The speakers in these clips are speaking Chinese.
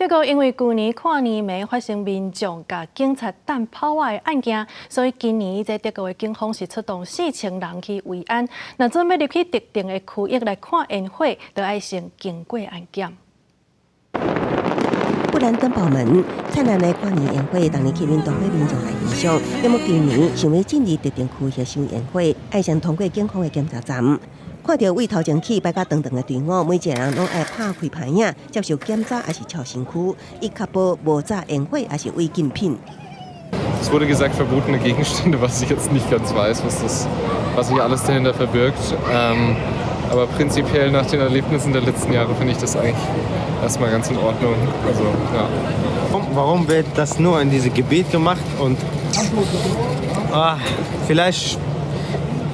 德国因为去年跨年暝发生民众甲警察弹炮的案件，所以今年在德国的警方是出动4000人去维安。那准备入去特定的区域来看烟火，就要先经过安检。不然登报门，灿烂的跨年烟火，当年吸引大批民众来欣赏。要么今年想要进入特定区吸收烟火，要先通过警方的检查站。 看到位头前起摆甲长长的队伍，每一个人拢爱拍开牌影，接受检查还是翘身躯，以确保无炸烟火还是违禁品。Es wurde gesagt, verbotene Gegenstände, was ich jetzt nicht ganz weiß, was sich alles dahinter verbirgt. Aber prinzipiell nach den Erlebnissen der letzten Jahre finde ich das eigentlich erstmal ganz in Ordnung. Also, ja. Warum wird das nur in diesem Gebiet gemacht? Und vielleicht.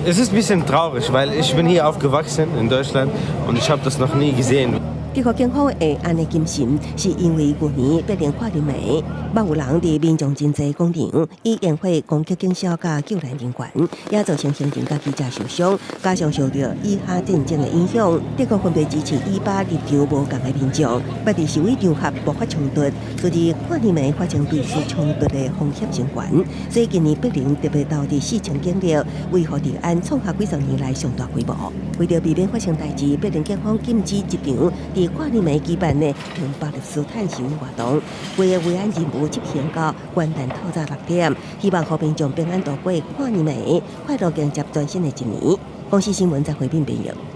Es ist ein bisschen traurig, weil ich bin hier aufgewachsen in Deutschland und ich habe das noch nie gesehen. 德国警方会安尼谨慎，是因为去年必定跨年暝，捌有人伫民众真济广场以烟火攻击警消甲救援人员，也造成行人甲记者受伤，加上受到以哈战争的影响，德国分别支持以巴立场无共的民众，捌伫示威场合爆发冲突，所以跨年暝发生类似冲突的风险升悬。所以今年必定特别投入4000警力，维护治安，创下几十年来上大规模。为了避免发生代志，必定警方禁止一场伫跨年暝举办的平巴律师探险活动，为维安任务执行到元旦透早6点，希望和民众平安度过跨年暝，快乐迎接全新的一年。公司新闻再回并编译。